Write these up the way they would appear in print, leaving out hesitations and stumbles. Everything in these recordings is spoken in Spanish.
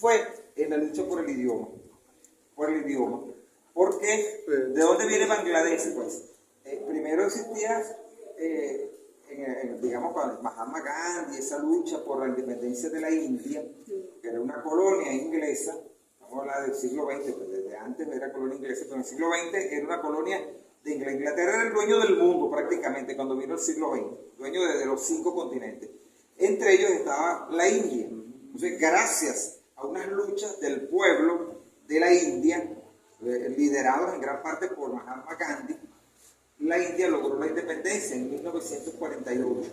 fue en la lucha por el idioma. Porque, ¿de dónde viene Bangladesh? Pues, primero existía, digamos, con Mahatma Gandhi, esa lucha por la independencia de la India, que era una colonia inglesa, vamos a hablar del siglo XX, pues desde antes era colonia inglesa, pero en el siglo XX era una colonia de Inglaterra, era el dueño del mundo prácticamente cuando vino el siglo XX, dueño de los 5 continentes. Entre ellos estaba la India. Entonces, gracias a unas luchas del pueblo de la India, liderados en gran parte por Mahatma Gandhi, la India logró la independencia en 1948.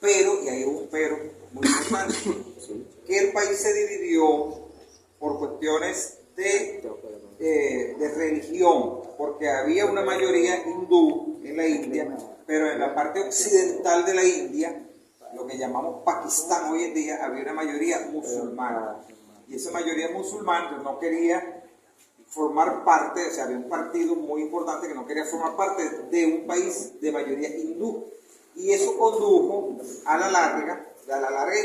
Pero, y hay un pero muy importante, que el país se dividió por cuestiones de religión, porque había una mayoría hindú en la India, pero en la parte occidental de la India, lo que llamamos Pakistán hoy en día, había una mayoría musulmana. Y esa mayoría musulmana no quería formar parte, o sea, había un partido muy importante que no quería formar parte de un país de mayoría hindú. Y eso condujo a la larga y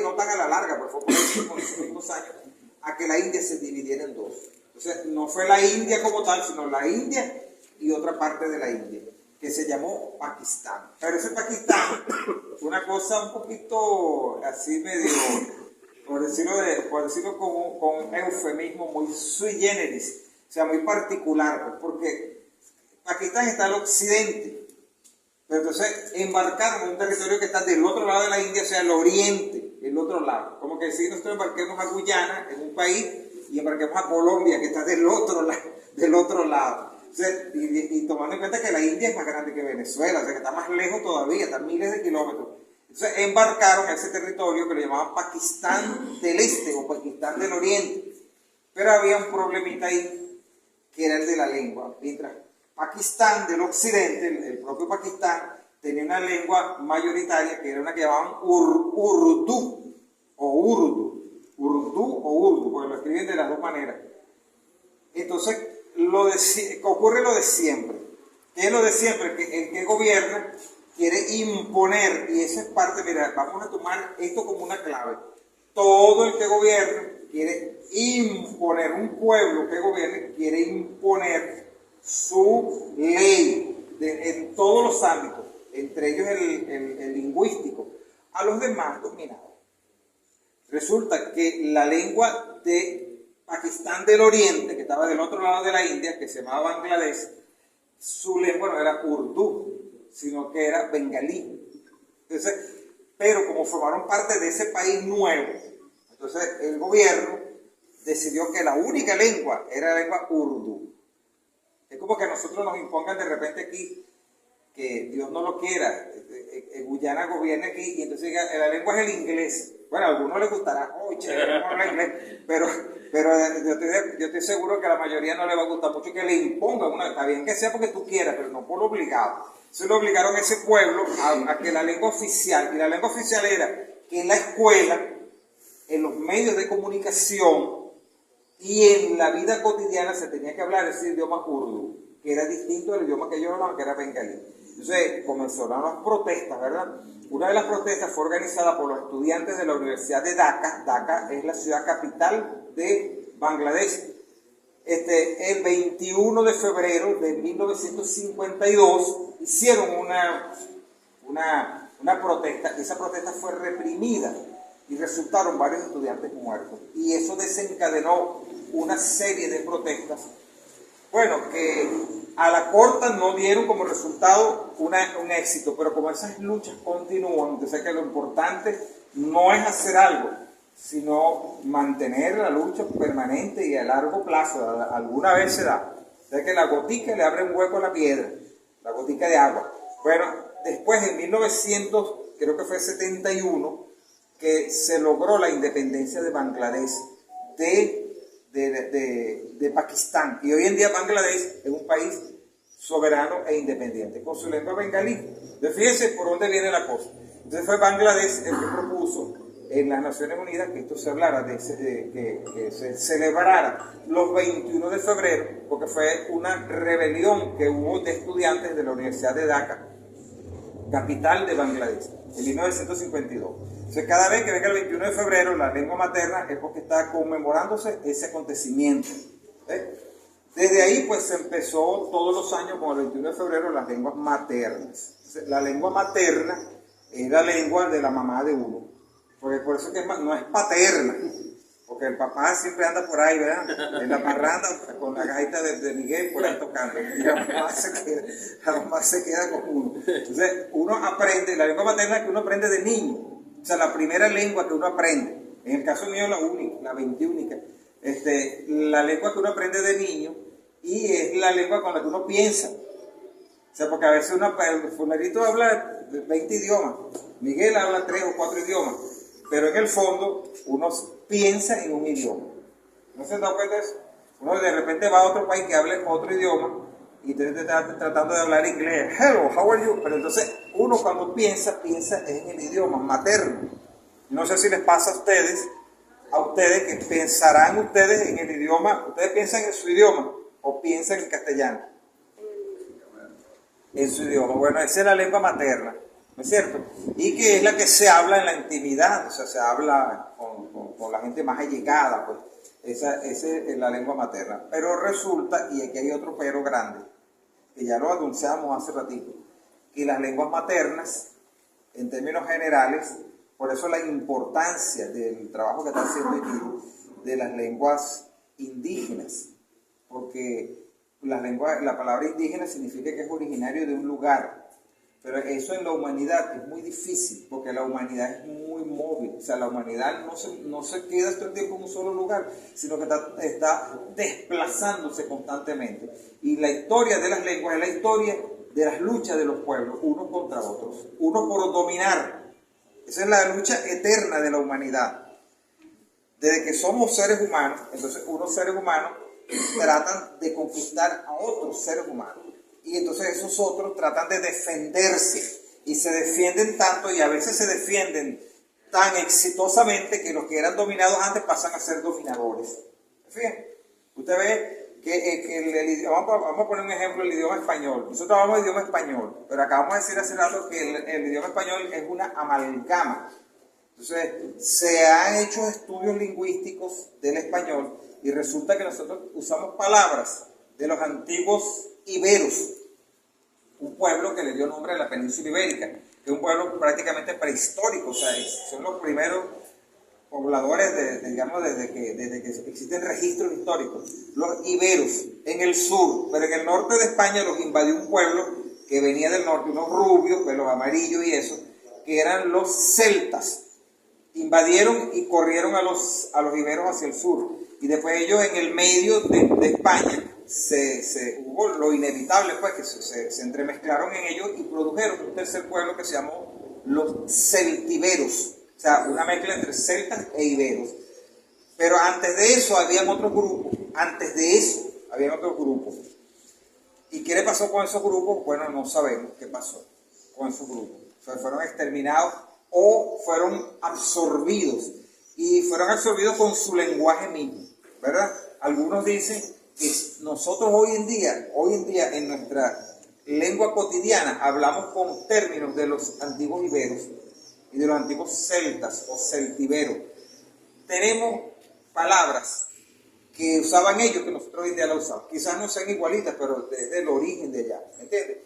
no tan a la larga, pero fue por esos mismos años, a que la India se dividiera en dos. Entonces, no fue la India como tal, sino la India y otra parte de la India, que se llamó Pakistán. Pero ese Pakistán fue una cosa un poquito así medio, por decirlo con un eufemismo muy sui generis, o sea, muy particular, pues, porque Pakistán está al occidente, pero entonces embarcaron en un territorio que está del otro lado de la India, o sea, al oriente, el otro lado. Como que si nosotros embarquemos a Guyana, en un país, y embarquemos a Colombia, que está del otro lado. O sea, y tomando en cuenta que la India es más grande que Venezuela, o sea, que está más lejos todavía, está a miles de kilómetros. Entonces embarcaron a ese territorio que le llamaban Pakistán del Este o Pakistán del Oriente. Pero había un problemita ahí, que era el de la lengua. Mientras Pakistán del Occidente, el propio Pakistán, tenía una lengua mayoritaria que era una que llamaban Urdu, porque lo escriben de las dos maneras. Entonces, ocurre lo de siempre. ¿Qué es lo de siempre? Que el que gobierna quiere imponer, y eso es parte, mira, vamos a tomar esto como una clave. Todo el que gobierna quiere imponer, un pueblo que gobierne quiere imponer su ley en todos los ámbitos, entre ellos el lingüístico, a los demás dominados. Resulta que la lengua de Pakistán del Oriente, que estaba del otro lado de la India, que se llamaba Bangladesh, su lengua no era Urdu, sino que era bengalí. Entonces, pero como formaron parte de ese país nuevo, entonces el gobierno decidió que la única lengua era la lengua Urdu. Es como que a nosotros nos impongan de repente aquí, que Dios no lo quiera, Guyana gobierne aquí, y entonces diga, la lengua es el inglés. Bueno, a algunos les gustará, chévere, no habla inglés, pero yo estoy seguro que a la mayoría no le va a gustar mucho que le impongan está bien que sea porque tú quieras, pero no por lo obligado. Entonces lo obligaron a ese pueblo a que la lengua oficial, y la lengua oficial era que en la escuela, en los medios de comunicación y en la vida cotidiana se tenía que hablar ese idioma urdu, que era distinto del idioma que ellos hablaban, que era bengalí. Entonces comenzaron las protestas, ¿verdad? Una de las protestas fue organizada por los estudiantes de la Universidad de Dhaka. Dhaka es la ciudad capital de Bangladesh. El 21 de febrero de 1952 hicieron una protesta. Esa protesta fue reprimida y resultaron varios estudiantes muertos. Y eso desencadenó una serie de protestas, bueno, que a la corta no dieron como resultado un éxito, pero como esas luchas continúan, entonces que lo importante no es hacer algo, sino mantener la lucha permanente y a largo plazo. Alguna vez se da. O sea que la gotica le abre un hueco a la piedra, la gotica de agua. Bueno, después en 1971, que se logró la independencia de Bangladesh de Pakistán. Y hoy en día Bangladesh es un país soberano e independiente, con su lengua bengalí. Entonces fíjense por dónde viene la cosa. Entonces fue Bangladesh el que propuso en las Naciones Unidas que esto se hablara, que se celebrara los 21 de febrero, porque fue una rebelión que hubo de estudiantes de la Universidad de Dhaka, capital de Bangladesh, en 1952. Entonces, cada vez que venga el 21 de febrero, la lengua materna es porque está conmemorándose ese acontecimiento. Desde ahí, pues, se empezó todos los años, con el 21 de febrero, las lenguas maternas. Entonces, la lengua materna es la lengua de la mamá de uno. Porque por eso que no es paterna. Porque el papá siempre anda por ahí, ¿verdad? En la parranda con la gaita de Miguel por ahí tocando. Y la mamá se queda con uno. Entonces, uno aprende, la lengua materna es que uno aprende de niño. O sea, la primera lengua que uno aprende. En el caso mío, la única, la 21. La lengua que uno aprende de niño y es la lengua con la que uno piensa. O sea, porque a veces el fulanito habla 20 idiomas. Miguel habla 3 o 4 idiomas. Pero en el fondo, uno piensa en un idioma. ¿No se da cuenta de eso? Uno de repente va a otro país que hable otro idioma y está tratando de hablar inglés. Hello, how are you? Pero entonces, uno cuando piensa en el idioma materno. No sé si les pasa a ustedes que pensarán ustedes en el idioma. ¿Ustedes piensan en su idioma o piensan en castellano? En su idioma. Bueno, esa es la lengua materna. ¿No es cierto? Y que es la que se habla en la intimidad, o sea, se habla con la gente más allegada, pues. Esa es la lengua materna. Pero resulta, y aquí hay otro pero grande, que ya lo anunciamos hace ratito, que las lenguas maternas, en términos generales, por eso la importancia del trabajo que está haciendo aquí, de las lenguas indígenas, porque la palabra indígena significa que es originario de un lugar. Pero eso en la humanidad es muy difícil, porque la humanidad es muy móvil. O sea, la humanidad no se queda todo el tiempo en un solo lugar, sino que está desplazándose constantemente. Y la historia de las lenguas es la historia de las luchas de los pueblos, unos contra otros. Uno por dominar. Esa es la lucha eterna de la humanidad. Desde que somos seres humanos, entonces unos seres humanos tratan de conquistar a otros seres humanos. Y entonces esos otros tratan de defenderse y se defienden tanto y a veces se defienden tan exitosamente que los que eran dominados antes pasan a ser dominadores. Fíjense, usted ve que vamos a poner un ejemplo, el idioma español. Nosotros hablamos de idioma español, pero acabamos de decir hace rato que el idioma español es una amalgama. Entonces, se han hecho estudios lingüísticos del español y resulta que nosotros usamos palabras de los antiguos iberos, un pueblo que le dio nombre a la península ibérica, que es un pueblo prácticamente prehistórico, o sea, son los primeros pobladores, digamos, desde que existen registros históricos, los iberos en el sur, pero en el norte de España los invadió un pueblo que venía del norte, unos rubios, pelos amarillos y eso, que eran los celtas. Invadieron y corrieron a los iberos hacia el sur, y después ellos en el medio de España hubo lo inevitable, pues, que se entremezclaron en ellos y produjeron un tercer pueblo que se llamó los celtiberos, o sea, una mezcla entre celtas e iberos. Pero antes de eso habían otros grupos, ¿Y qué le pasó con esos grupos? Bueno, no sabemos qué pasó con esos grupos. O sea, fueron exterminados o fueron absorbidos, y fueron absorbidos con su lenguaje mismo, ¿verdad? Algunos dicen que nosotros hoy en día en nuestra lengua cotidiana hablamos con términos de los antiguos iberos y de los antiguos celtas o celtiberos. Tenemos palabras que usaban ellos que nosotros hoy en día las usamos. Quizás no sean igualitas, pero desde el origen de allá, ¿me entiendes?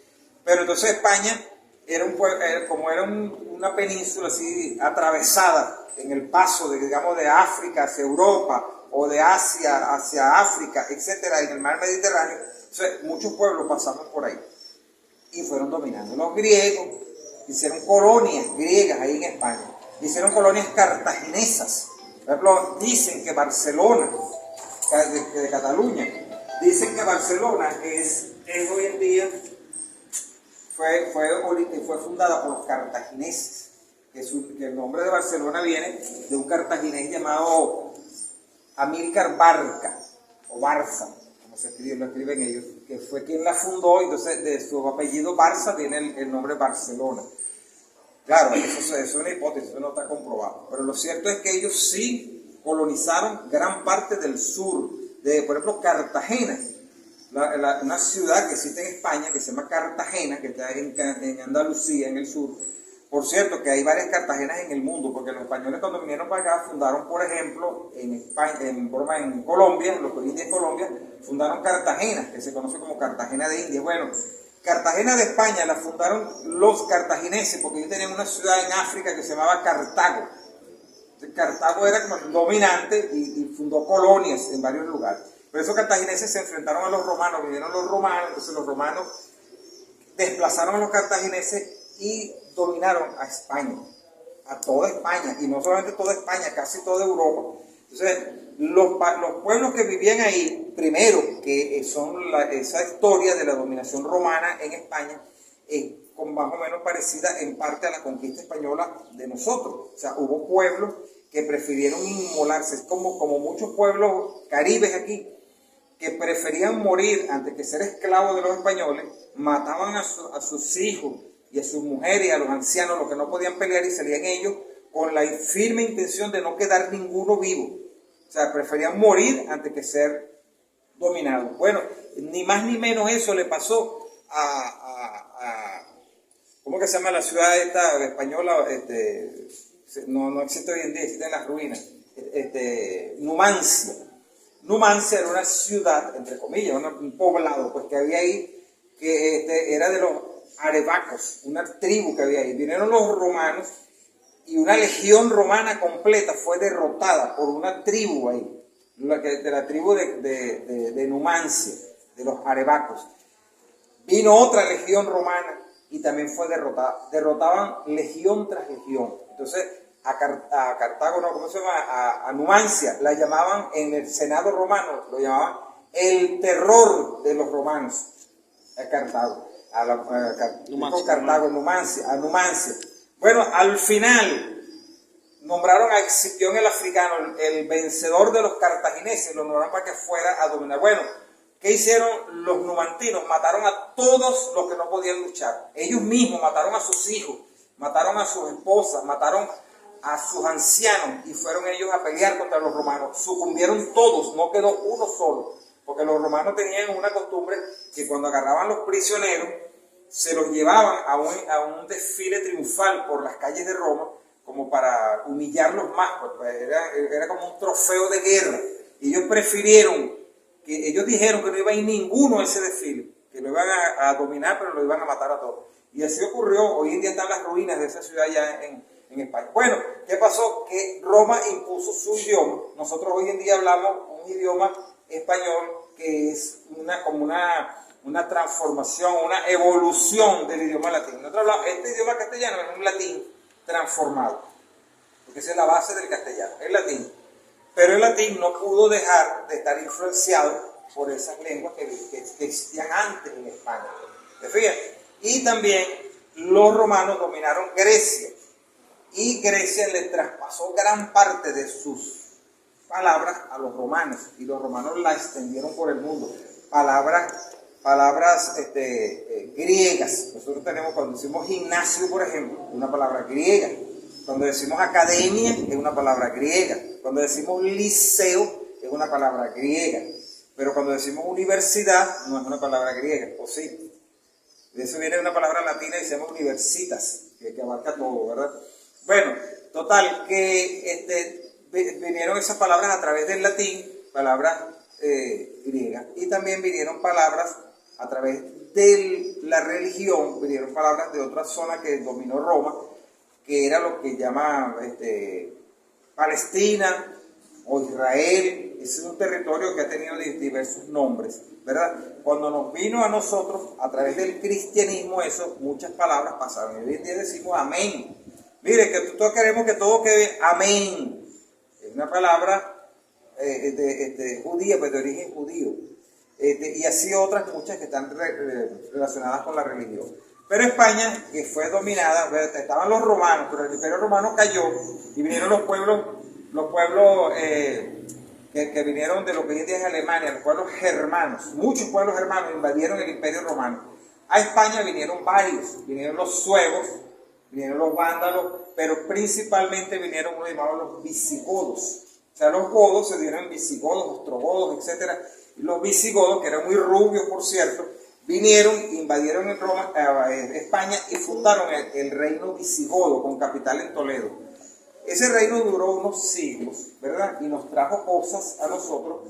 Pero entonces España era una península así atravesada en el paso de África hacia Europa, o de Asia hacia África, etcétera, en el mar Mediterráneo. Entonces, muchos pueblos pasaron por ahí y fueron dominando. Los griegos hicieron colonias griegas ahí en España, hicieron colonias cartaginesas. Por ejemplo, dicen que Barcelona, de Cataluña, dicen que Barcelona es hoy en día, fue fundada por los cartagineses, que el nombre de Barcelona viene de un cartaginés llamado Amílcar Barca, o Barça, como lo escriben ellos, que fue quien la fundó, y entonces de su apellido Barça viene el nombre Barcelona. Claro, eso es una hipótesis, eso no está comprobado, pero lo cierto es que ellos sí colonizaron gran parte del sur, por ejemplo, Cartagena, una ciudad que existe en España que se llama Cartagena, que está en Andalucía, en el sur. Por cierto, que hay varias Cartagenas en el mundo, porque los españoles cuando vinieron para acá fundaron, por ejemplo, en España, en Colombia, lo que hoy en día es Colombia, fundaron Cartagena, que se conoce como Cartagena de Indias. Bueno, Cartagena de España la fundaron los cartagineses, porque ellos tenían una ciudad en África que se llamaba Cartago. Cartago era como el dominante y fundó colonias en varios lugares. Por eso cartagineses se enfrentaron a los romanos, vinieron los romanos, entonces los romanos desplazaron a los cartagineses y dominaron a España, a toda España, y no solamente toda España, casi toda Europa. Entonces, los pueblos que vivían ahí, primero, que son esa historia de la dominación romana en España, con más o menos parecida en parte a la conquista española de nosotros. O sea, hubo pueblos que prefirieron inmolarse, como muchos pueblos caribes aquí, que preferían morir antes que ser esclavos de los españoles, mataban a sus hijos y a sus mujeres y a los ancianos, los que no podían pelear, y salían ellos con la firme intención de no quedar ninguno vivo. O sea, preferían morir antes que ser dominados. Bueno, ni más ni menos eso le pasó ¿cómo que se llama la ciudad esta española? No existe hoy en día, existe en las ruinas. Numancia. Numancia era una ciudad, entre comillas, un poblado, pues que había ahí, que era de los arebacos, una tribu que había ahí. Vinieron los romanos y una legión romana completa fue derrotada por una tribu ahí, de la tribu de Numancia, de los arebacos. Vino otra legión romana y también fue derrotada. Derrotaban legión tras legión. Entonces, a Cartago, no, ¿cómo se llama? A Numancia la llamaban, en el Senado romano, lo llamaban el terror de los romanos, a Cartago. A Numancia. Bueno, al final nombraron a Escipión el africano, el vencedor de los cartagineses, lo nombraron para que fuera a dominar. Bueno, ¿qué hicieron los numantinos? Mataron a todos los que no podían luchar. Ellos mismos mataron a sus hijos, mataron a sus esposas, mataron a sus ancianos, y fueron ellos a pelear contra los romanos. Sucumbieron todos, no quedó uno solo, porque los romanos tenían una costumbre que cuando agarraban los prisioneros, se los llevaban a un desfile triunfal por las calles de Roma, como para humillarlos más, pues era como un trofeo de guerra. Y ellos dijeron que no iba a ir ninguno a ese desfile, que lo iban a dominar, pero lo iban a matar a todos. Y así ocurrió. Hoy en día están las ruinas de esa ciudad ya en España. Bueno, ¿qué pasó? Que Roma impuso su idioma. Nosotros hoy en día hablamos un idioma español que es como una transformación, una evolución del idioma latino. Nosotros hablamos, este idioma castellano es un latín transformado, porque esa es la base del castellano, el latín. Pero el latín no pudo dejar de estar influenciado por esas lenguas que existían antes en España. ¿Te fijas? Y también los romanos dominaron Grecia, y Grecia le traspasó gran parte de sus palabras a los romanos, y los romanos la extendieron por el mundo. Palabras griegas. Nosotros tenemos, cuando decimos gimnasio, por ejemplo, una palabra griega. Cuando decimos academia, es una palabra griega. Cuando decimos liceo, es una palabra griega. Pero cuando decimos universidad, no es una palabra griega, ¿o sí? De eso viene una palabra latina y se llama universitas, que abarca todo, ¿verdad? Bueno, total, que vinieron esas palabras a través del latín, palabras griegas, y también vinieron palabras a través de la religión, vinieron palabras de otra zona que dominó Roma, que era lo que llama Palestina o Israel. Ese es un territorio que ha tenido diversos nombres, ¿verdad? Cuando nos vino a nosotros, a través del cristianismo, muchas palabras pasaron. Hoy en día decimos amén. Mire, que todos queremos que todo quede amén. Es una palabra judía, pues de origen judío. Y así otras muchas que están relacionadas con la religión. Pero España, que fue dominada, estaban los romanos, pero el imperio romano cayó y vinieron los pueblos que vinieron de lo que hoy en día es Alemania, los pueblos germanos. Muchos pueblos germanos invadieron el imperio romano. A España vinieron varios, vinieron los suevos, vinieron los vándalos, pero principalmente vinieron unos llamados los visigodos. O sea, los godos se dieron visigodos, ostrogodos, etc. Y los visigodos, que eran muy rubios, por cierto, vinieron, invadieron en Roma, España y fundaron el reino visigodo con capital en Toledo. Ese reino duró unos siglos, ¿verdad? Y nos trajo cosas a nosotros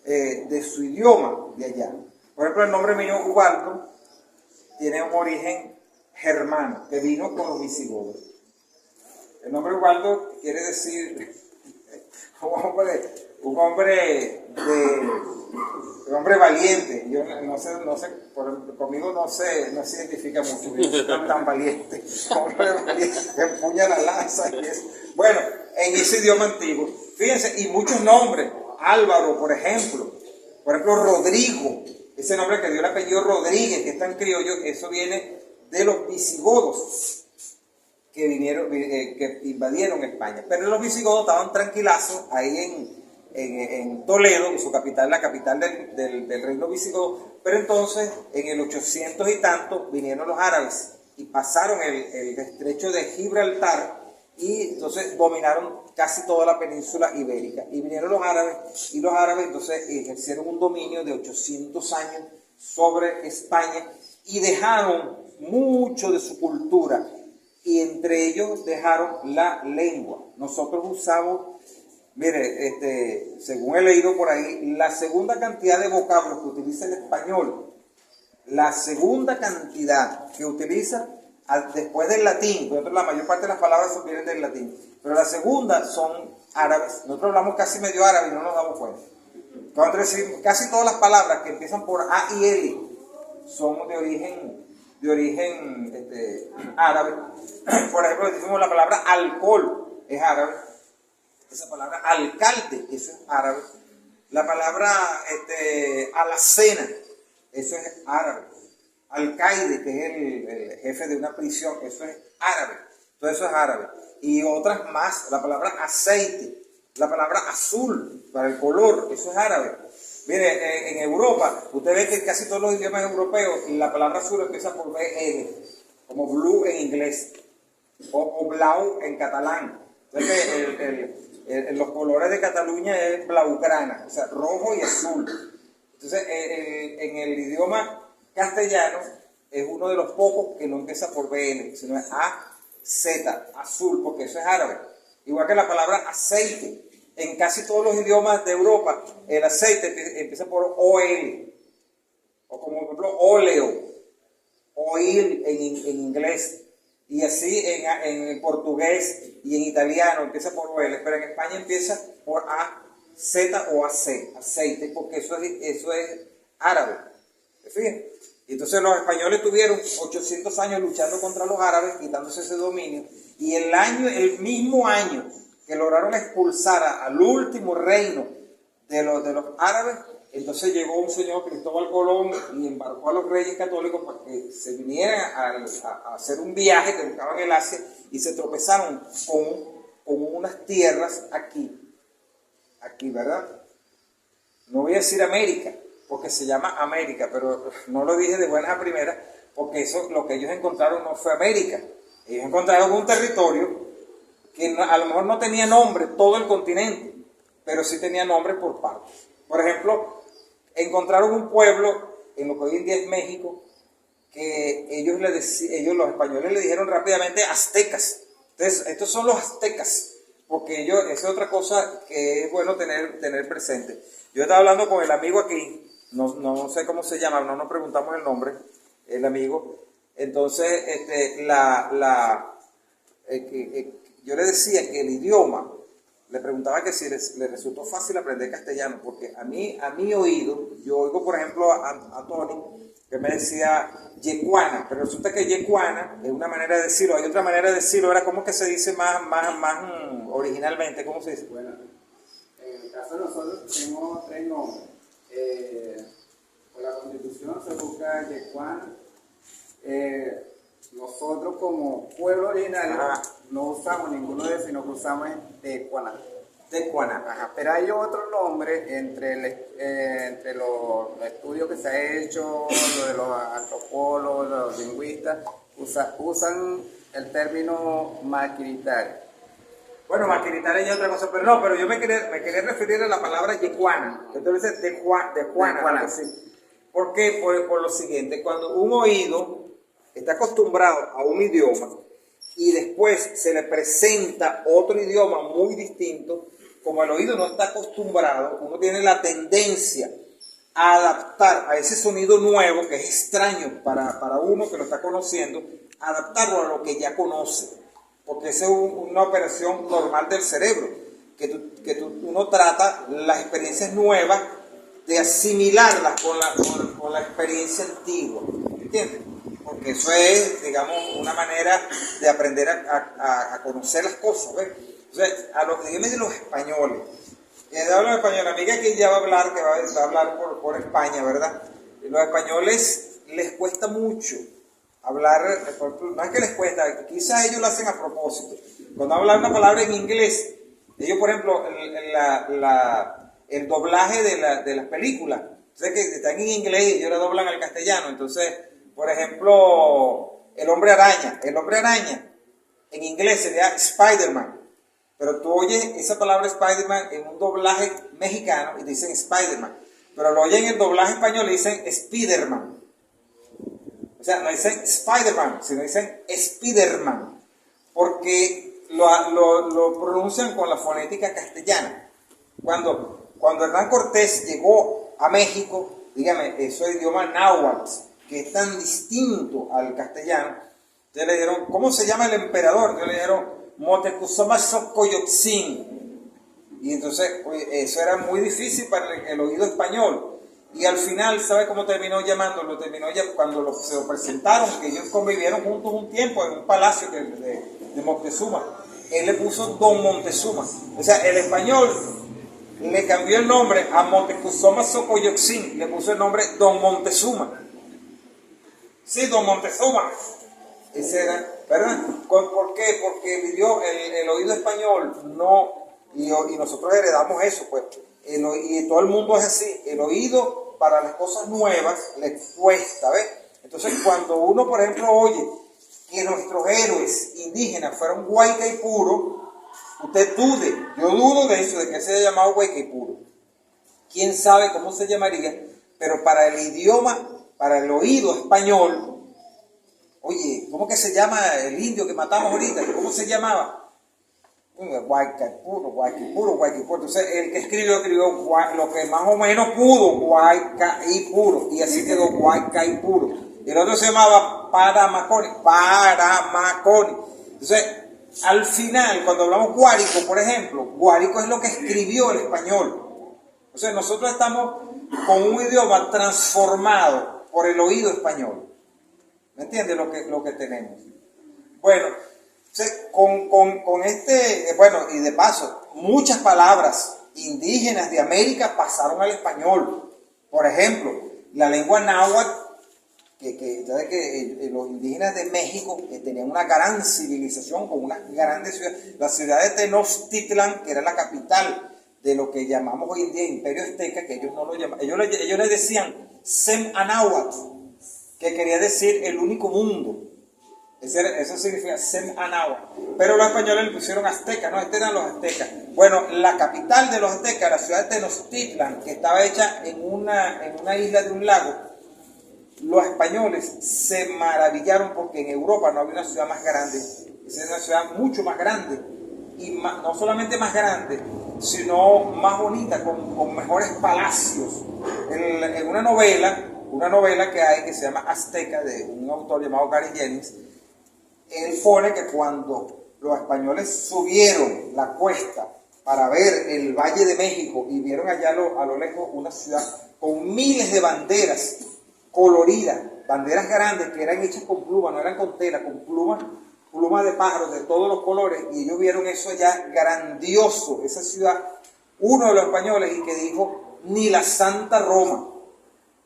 de su idioma de allá. Por ejemplo, el nombre mío, Ubaldo, tiene un origen germano, que vino con los visigodos. El nombre Ubaldo quiere decir un hombre valiente. Yo no sé, conmigo no se identifica mucho, yo soy tan valiente, hombre valiente, que empuña la lanza y eso. Bueno, en ese idioma antiguo, fíjense, y muchos nombres, Álvaro, por ejemplo Rodrigo, ese nombre que dio el apellido Rodríguez, que es tan criollo, eso viene de los visigodos que vinieron, que invadieron España. Pero los visigodos estaban tranquilazos ahí en Toledo, su capital, la capital del reino visigodo. Pero entonces, en el 800 y tanto, vinieron los árabes y pasaron el estrecho de Gibraltar y entonces dominaron casi toda la península ibérica. Y vinieron los árabes, y los árabes entonces ejercieron un dominio de 800 años sobre España y dejaron mucho de su cultura. Y entre ellos dejaron la lengua. Nosotros usamos, mire, según he leído por ahí, la segunda cantidad de vocablos que utiliza el español, la segunda cantidad que utiliza después del latín, porque la mayor parte de las palabras vienen del latín, pero la segunda son árabes. Nosotros hablamos casi medio árabe y no nos damos cuenta. Entonces, casi todas las palabras que empiezan por A y L son de origen árabe. Por ejemplo, decimos la palabra alcohol, es árabe. Esa palabra alcalde, eso es árabe. La palabra alacena, eso es árabe. Alcaide, que es el jefe de una prisión, eso es árabe. Todo eso es árabe. Y otras más, la palabra aceite, la palabra azul, para el color, eso es árabe. Mire, en Europa, usted ve que casi todos los idiomas europeos, la palabra azul empieza por BL, como blue en inglés, o blau en catalán. Entonces, los colores de Cataluña es blaugrana, o sea, rojo y azul. Entonces, en el idioma castellano es uno de los pocos que no empieza por BL, sino es AZ, azul, porque eso es árabe. Igual que la palabra aceite. En casi todos los idiomas de Europa, el aceite empieza por OL, o como por ejemplo óleo, oil en inglés, y así en portugués y en italiano empieza por OL, pero en España empieza por AZ o AC, aceite, porque eso es árabe. Fíjense. Entonces los españoles tuvieron 800 años luchando contra los árabes, quitándose ese dominio, y el mismo año que lograron expulsar al último reino de los árabes, entonces llegó un señor Cristóbal Colón y embarcó a los reyes católicos para que se vinieran a hacer un viaje que buscaban el Asia, y se tropezaron con unas tierras aquí, ¿verdad? No voy a decir América, porque se llama América, pero no lo dije de buenas a primeras, porque eso, lo que ellos encontraron no fue América. Ellos encontraron un territorio que a lo mejor no tenía nombre todo el continente, pero sí tenía nombre por partes. Por ejemplo, encontraron un pueblo en lo que hoy en día es México, que ellos los españoles le dijeron rápidamente aztecas. Entonces, estos son los aztecas, porque esa es otra cosa que es bueno tener presente. Yo estaba hablando con el amigo aquí, no sé cómo se llama, no nos preguntamos el nombre, el amigo. Entonces, yo le decía que el idioma, le preguntaba que si le resultó fácil aprender castellano, porque a mi oído, yo oigo por ejemplo a Tony, que me decía yecuana, pero resulta que yecuana es una manera de decirlo, hay otra manera de decirlo, ahora ¿cómo que se dice más originalmente? ¿Cómo se dice? Bueno, en el caso de nosotros tenemos tres nombres. Por la Constitución se busca yecuana. Nosotros como pueblo originario no usamos ninguno de esos, sino que usamos tecuana. Tecuana. Ajá, pero hay otro nombre entre los estudios que se ha hecho, lo de los antropólogos, los lingüistas, usan el término maquiritario. Bueno, maquiritario es otra cosa, pero yo me quería referir a la palabra yecuana. Entonces, de Juana, sí. ¿Por qué? Por lo siguiente, cuando un oído está acostumbrado a un idioma y después se le presenta otro idioma muy distinto, como el oído no está acostumbrado, uno tiene la tendencia a adaptar a ese sonido nuevo, que es extraño para uno que lo está conociendo, adaptarlo a lo que ya conoce, porque esa es una operación normal del cerebro, uno trata las experiencias nuevas de asimilarlas con la experiencia antigua, ¿entiendes? Porque eso es, digamos, una manera de aprender a conocer las cosas, ¿ves? Entonces, dígame de los españoles. Hablo de español, la amiga que ya va a hablar, que va a hablar por España, ¿verdad? Los españoles les cuesta mucho hablar, no es que les cuesta, quizás ellos lo hacen a propósito. Cuando hablan una palabra en inglés, ellos, por ejemplo, el doblaje de las películas, sé que están en inglés y ellos la doblan al castellano. Entonces, por ejemplo, el hombre araña en inglés sería Spider-Man, pero tú oyes esa palabra Spider-Man en un doblaje mexicano y dicen Spider-Man, pero lo oyen en el doblaje español y dicen Spider-Man. O sea, no dicen Spider-Man, sino dicen Spider-Man, porque lo pronuncian con la fonética castellana. Cuando Hernán Cortés llegó a México, dígame, eso es idioma náhuatl, que es tan distinto al castellano. Entonces le dijeron, ¿cómo se llama el emperador? Entonces le dijeron, Moctezuma Xocoyotzin. Y entonces, eso era muy difícil para el oído español. Y al final, ¿sabe cómo terminó llamando? Lo terminó cuando se lo presentaron, que ellos convivieron juntos un tiempo en un palacio de Moctezuma. Él le puso Don Montezuma. O sea, el español le cambió el nombre a Moctezuma Xocoyotzin, le puso el nombre Don Montezuma. Sí, Don Montezuma. Ese era, ¿verdad? ¿Por qué? Porque el oído español no, y nosotros heredamos eso, pues. Y todo el mundo es así. El oído para las cosas nuevas le cuesta, ¿ves? Entonces, cuando uno, por ejemplo, oye que nuestros héroes indígenas fueron Guaycaipuro, usted dude, yo dudo de eso, de que se haya llamado Guaycaipuro. ¿Quién sabe cómo se llamaría? Pero para el idioma, para el oído español, oye, ¿cómo que se llama el indio que matamos ahorita? ¿Cómo se llamaba? Guaycaipuro. Entonces, el que escribió lo que más o menos pudo, Guaycaipuro. Y así quedó Guaycaipuro. Y el otro se llamaba Paramaconi. Entonces, al final, cuando hablamos guárico, por ejemplo, guárico es lo que escribió el español. O sea, nosotros estamos con un idioma transformado por el oído español. ¿Me entiendes lo que tenemos? Bueno, con bueno, y de paso, muchas palabras indígenas de América pasaron al español. Por ejemplo, la lengua náhuatl, que los indígenas de México tenían una gran civilización con unas grandes ciudades. La ciudad de Tenochtitlan, que era la capital de lo que llamamos hoy en día Imperio Azteca, que ellos no lo llamaban, ellos le decían Sem Anáhuatl, que quería decir el único mundo. Eso significa Sem Anáhuatl. Pero los españoles le pusieron azteca, ¿no? Eran los aztecas. Bueno, la capital de los aztecas, la ciudad de Tenochtitlan, que estaba hecha en una isla de un lago, los españoles se maravillaron porque en Europa no había una ciudad más grande. Esa es una ciudad mucho más grande. Y no solamente más grande, sino más bonita, con mejores palacios. En una novela que hay que se llama Azteca, de un autor llamado Gary Jennings, él pone que cuando los españoles subieron la cuesta para ver el Valle de México y vieron allá a lo lejos una ciudad con miles de banderas coloridas, banderas grandes que eran hechas con plumas, no eran con tela, con plumas de pájaros de todos los colores, y ellos vieron eso allá grandioso, esa ciudad, uno de los españoles, y que dijo, ni la Santa Roma.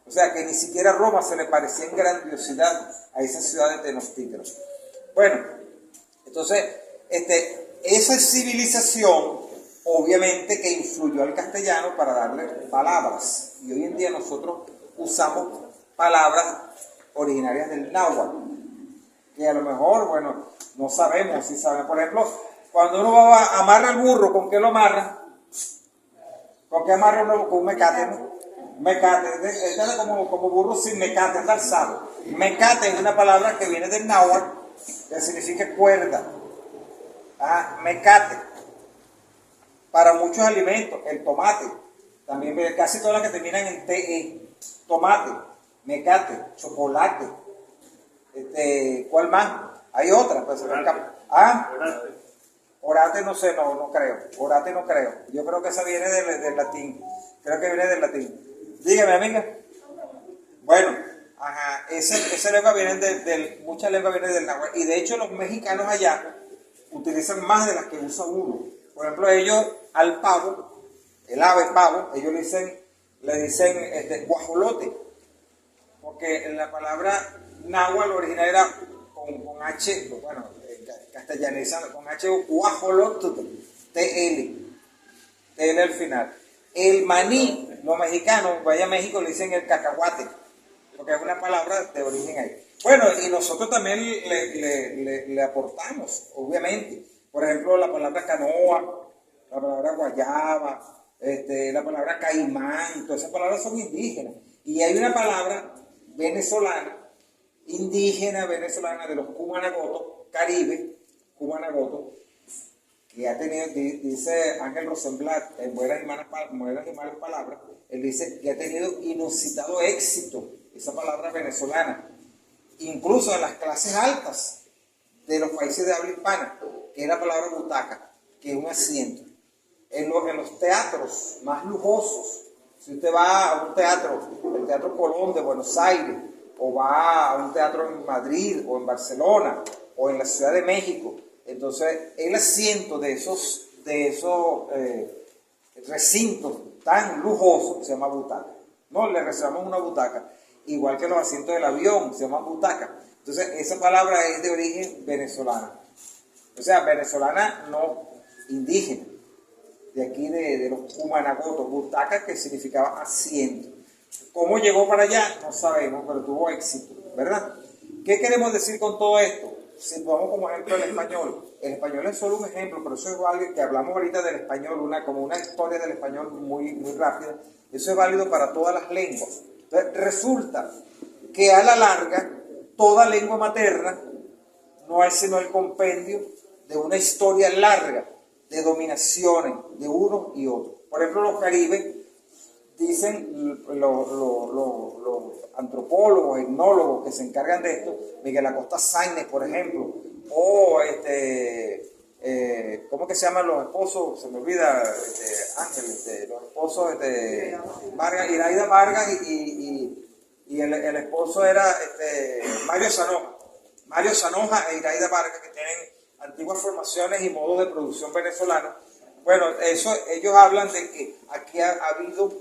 O sea, que ni siquiera Roma se le parecía en grandiosidad a esa ciudad de Tenochtitlan. Bueno, entonces, esa civilización, obviamente que influyó al castellano para darle palabras. Y hoy en día nosotros usamos palabras originarias del náhuatl, que a lo mejor, bueno, no sabemos si saben. Por ejemplo, cuando uno va a amarrar al burro, ¿con qué lo amarra? ¿Con qué amarra uno? Con un mecate, ¿no? Mecate, esta como burro sin mecate, anda alzado. Mecate es una palabra que viene del náhuatl, que significa cuerda. Mecate. Para muchos alimentos, el tomate, también casi todas las que terminan en TE, tomate, mecate, chocolate, ¿cuál más? Hay otra, pues, orate no sé, no creo, orate no creo, yo creo que esa viene del latín, creo que viene del latín. Dígame, amiga. Bueno, esa lengua viene muchas lenguas vienen del náhuatl, y de hecho los mexicanos allá utilizan más de las que usa uno. Por ejemplo, ellos al pavo, el ave pavo, ellos le dicen guajolote, porque la palabra náhuatl original era con H, bueno, castellanizando, con H, guajolote, TL al final. El maní, los mexicanos, vaya a México, le dicen el cacahuate, porque es una palabra de origen ahí. Bueno, y nosotros también le aportamos, obviamente. Por ejemplo, la palabra canoa, la palabra guayaba, la palabra caimán, todas esas palabras son indígenas. Y hay una palabra venezolana, indígena venezolana de los Cumanagotos, Caribe, Cumanagotos, que ha tenido, dice Ángel Rosenblatt, en Buenas y Malas Palabras, él dice que ha tenido inusitado éxito esa palabra venezolana, incluso en las clases altas de los países de habla hispana, que es la palabra butaca, que es un asiento. En los teatros más lujosos, si usted va a un teatro, el Teatro Colón de Buenos Aires, o va a un teatro en Madrid, o en Barcelona, o en la Ciudad de México, entonces el asiento de esos recintos tan lujosos se llama butaca. No, le reservamos una butaca, igual que los asientos del avión, se llama butaca. Entonces esa palabra es de origen venezolana. O sea, venezolana no indígena, de aquí de los Cumanagotos, butaca, que significaba asiento. ¿Cómo llegó para allá? No sabemos, pero tuvo éxito, ¿verdad? ¿Qué queremos decir con todo esto? Si tomamos como ejemplo el español es solo un ejemplo, pero eso es válido, que hablamos ahorita del español, como una historia del español muy, muy rápida, eso es válido para todas las lenguas. Entonces, resulta que a la larga, toda lengua materna no es sino el compendio de una historia larga de dominaciones de uno y otro. Por ejemplo, los caribes, dicen los antropólogos, etnólogos que se encargan de esto, Miguel Acosta Sáenz, por ejemplo, o ¿cómo que se llaman los esposos? Se me olvida, Ángel, los esposos Vargas, Iraida Vargas y el esposo era Mario Sanoja e Iraida Vargas, que tienen antiguas formaciones y modos de producción venezolanos. Bueno, ellos hablan de que aquí ha habido,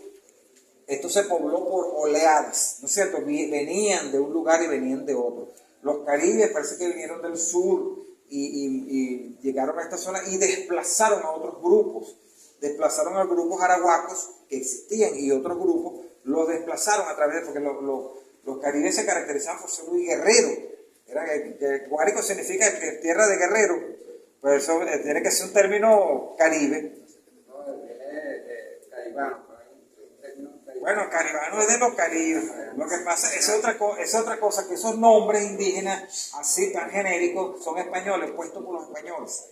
esto se pobló por oleadas, ¿no es cierto? Venían de un lugar y venían de otro. Los caribes parece que vinieron del sur y llegaron a esta zona y desplazaron a otros grupos. Desplazaron a grupos arahuacos que existían y otros grupos los desplazaron a través de, porque los caribes se caracterizaban por ser muy guerreros. Guárico significa que tierra de guerrero, pero eso tiene que ser un término caribe. Bueno, caribano es de los caribes. Lo que pasa es otra cosa, que esos nombres indígenas así tan genéricos son españoles, puestos por los españoles.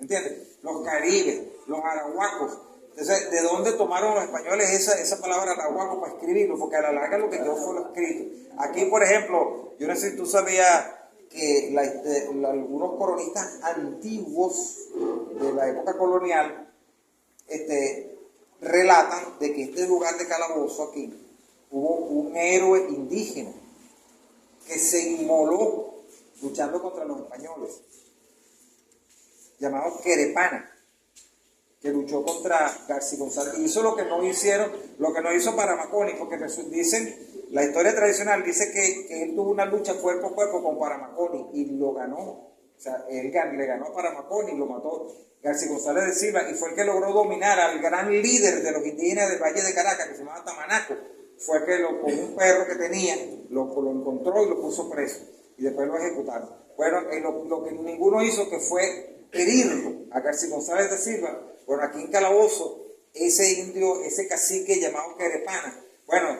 ¿Entiendes? Los caribes, los arahuacos. Entonces, ¿de dónde tomaron los españoles esa palabra arahuaco para escribirlo? Porque a la larga lo que quedó fue lo escrito. Aquí, por ejemplo, yo no sé si tú sabías que algunos cronistas antiguos de la época colonial relatan de que este lugar de Calabozo aquí hubo un héroe indígena que se inmoló luchando contra los españoles, llamado Querepana, que luchó contra García González. Hizo lo que no hizo Paramaconi, porque dicen, la historia tradicional dice que él tuvo una lucha cuerpo a cuerpo con Paramaconi y lo ganó. O sea, él le ganó a Paramaconi y lo mató García González de Silva, y fue el que logró dominar al gran líder de los indígenas del Valle de Caracas, que se llamaba Tamanaco. Fue que con un perro que tenía, lo encontró y lo puso preso, y después lo ejecutaron. Bueno, lo que ninguno hizo, que fue herirlo a García González de Silva. Bueno, aquí en Calabozo, ese indio, ese cacique llamado Querepana, Bueno,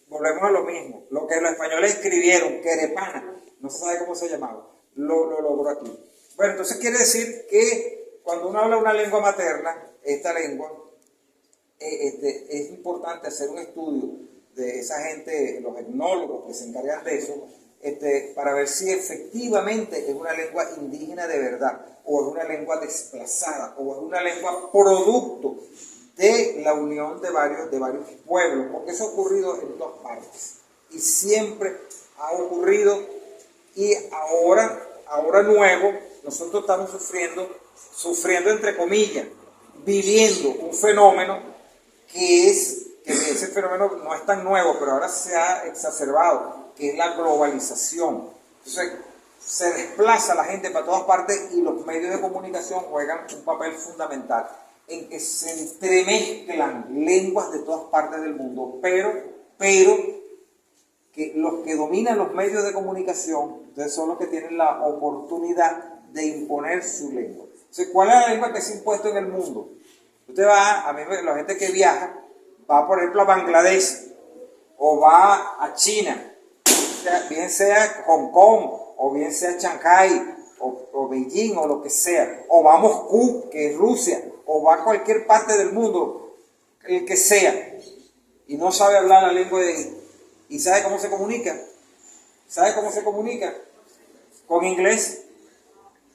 volvemos a lo mismo. Lo que los españoles escribieron, querepana, no se sabe cómo se llamaba, lo logró aquí. Bueno, entonces quiere decir que cuando uno habla una lengua materna, esta lengua, es importante hacer un estudio de esa gente, los etnólogos que se encargan de eso, para ver si efectivamente es una lengua indígena de verdad, o es una lengua desplazada, o es una lengua producto de la unión de varios pueblos, porque eso ha ocurrido en todas partes, y siempre ha ocurrido, y ahora nuevo, nosotros estamos sufriendo entre comillas, viviendo un fenómeno que ese fenómeno no es tan nuevo, pero ahora se ha exacerbado, que es la globalización. Entonces, se desplaza la gente para todas partes y los medios de comunicación juegan un papel fundamental en que se entremezclan lenguas de todas partes del mundo, pero que los que dominan los medios de comunicación entonces son los que tienen la oportunidad de imponer su lengua. Entonces, ¿cuál es la lengua que se ha impuesto en el mundo? Usted va, a mí, la gente que viaja, va por ejemplo a Bangladesh, o va a China, bien sea Hong Kong, o bien sea Shanghái, o Beijing, o lo que sea, o va a Moscú, que es Rusia, o va a cualquier parte del mundo, el que sea, y no sabe hablar la lengua de ahí. ¿Y sabe cómo se comunica? ¿Sabe cómo se comunica? Con inglés.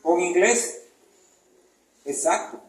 Con inglés. Exacto.